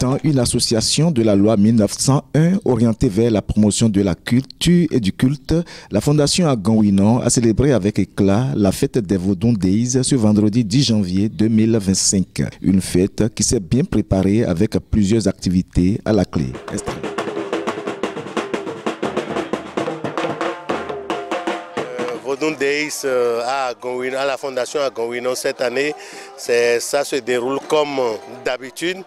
étant une association de la loi 1901 orientée vers la promotion de la culture et du culte, la Fondation Agan-Ouinon a célébré avec éclat la fête des Vodun Days ce vendredi 10 janvier 2025. Une fête qui s'est bien préparée avec plusieurs activités à la clé. Vodun Days à la Fondation Agan-Ouinon cette année, ça se déroule comme d'habitude,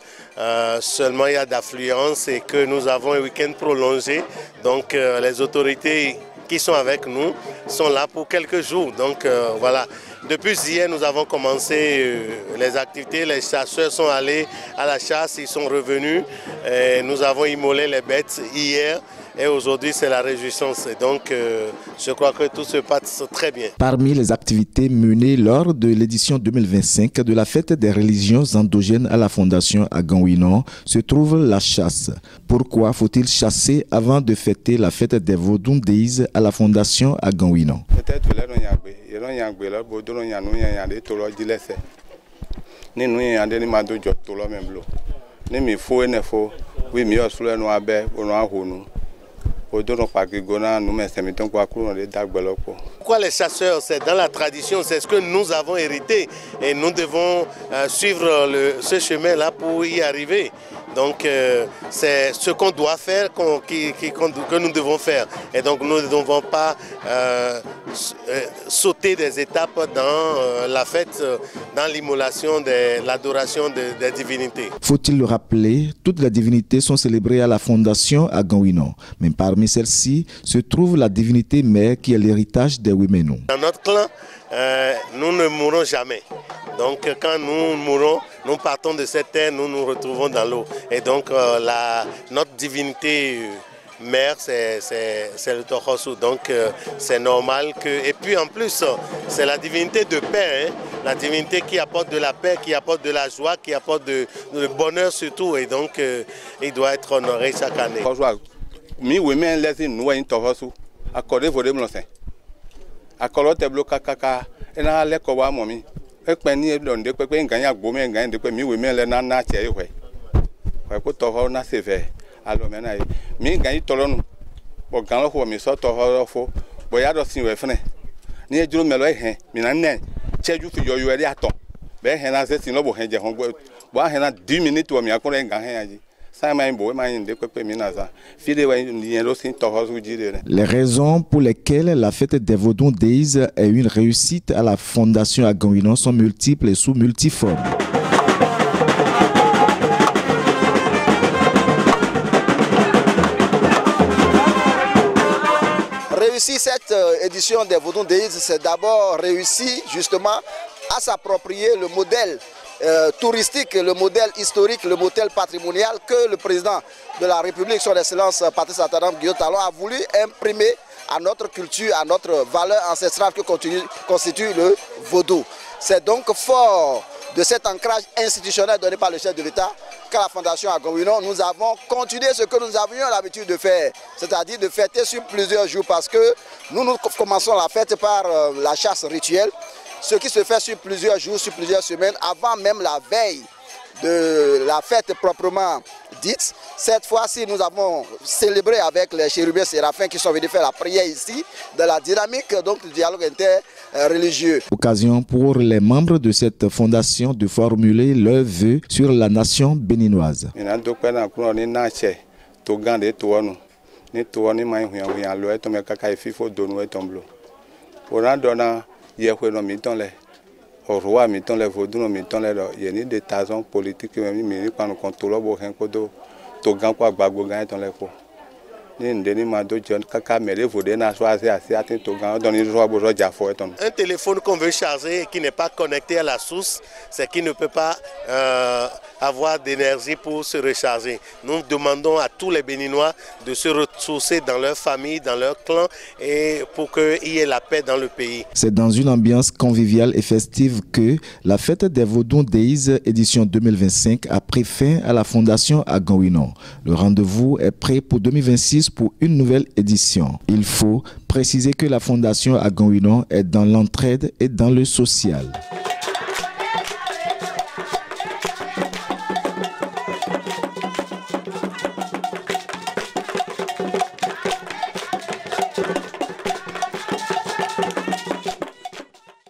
seulement il y a d'affluence et que nous avons un week-end prolongé, donc les autorités qui sont avec nous sont là pour quelques jours. Donc voilà, depuis hier nous avons commencé les activités, les chasseurs sont allés à la chasse, ils sont revenus, et nous avons immolé les bêtes hier. Et aujourd'hui, c'est la réjouissance. Et donc, je crois que tout se passe très bien. Parmi les activités menées lors de l'édition 2025 de la fête des religions endogènes à la Fondation Agan-Ouinon se trouve la chasse. Pourquoi faut-il chasser avant de fêter la fête des Vodun Days à la Fondation Agan-Ouinon? Pourquoi les chasseurs? C'est dans la tradition, c'est ce que nous avons hérité et nous devons suivre ce chemin-là pour y arriver. Donc c'est ce qu'on doit faire, que nous devons faire. Et donc nous ne devons pas sauter des étapes dans la fête, dans l'immolation, l'adoration des divinités. Faut-il le rappeler, toutes les divinités sont célébrées à la Fondation Agan-Ouinon. Mais parmi celles-ci se trouve la divinité mère qui est l'héritage des Ouiménou. Dans notre clan, nous ne mourrons jamais. Donc quand nous mourons, nous partons de cette terre, nous nous retrouvons dans l'eau. Et donc notre divinité mère, c'est le Tohosu. Donc c'est normal que... Et puis en plus, c'est la divinité de paix, hein? La divinité qui apporte de la paix, qui apporte de la joie, qui apporte de bonheur surtout. Et donc il doit être honoré chaque année. Les raisons pour lesquelles la fête des Vodun Days est une réussite à la Fondation Agan-Ouinon sont multiples et sous multiformes. Réussir cette édition des Vodun Days, c'est d'abord réussir justement à s'approprier le modèle touristique, le modèle historique, le modèle patrimonial que le président de la République, son Excellence Patrice Talon Guillaume Talon, a voulu imprimer à notre culture, à notre valeur ancestrale que constitue le vaudou. C'est donc fort de cet ancrage institutionnel donné par le chef de l'État qu'à la Fondation Agan-Ouinon, nous avons continué ce que nous avions l'habitude de faire, c'est-à-dire de fêter sur plusieurs jours, parce que nous commençons la fête par la chasse rituelle, ce qui se fait sur plusieurs jours, sur plusieurs semaines, avant même la veille de la fête proprement dite. Cette fois-ci, nous avons célébré avec les chérubins séraphins qui sont venus faire la prière ici, dans la dynamique donc, du dialogue interreligieux. Occasion pour les membres de cette fondation de formuler leurs vœux sur la nation béninoise. Au roi, mettons les Vaudous, mettons les yénis des tasons politiques, mais quand on contrôle le bohin, to gan quoi bago gan dans les pots. Un téléphone qu'on veut charger et qui n'est pas connecté à la source, c'est qu'il ne peut pas avoir d'énergie pour se recharger. Nous demandons à tous les Béninois de se ressourcer dans leur famille, dans leur clan, et pour qu'il y ait la paix dans le pays. C'est dans une ambiance conviviale et festive que la fête des Vodun Days édition 2025 a pris fin à la Fondation Agan-Ouinon. Le rendez-vous est prêt pour 2026 pour une nouvelle édition. Il faut préciser que la Fondation Agan-Ouinon est dans l'entraide et dans le social.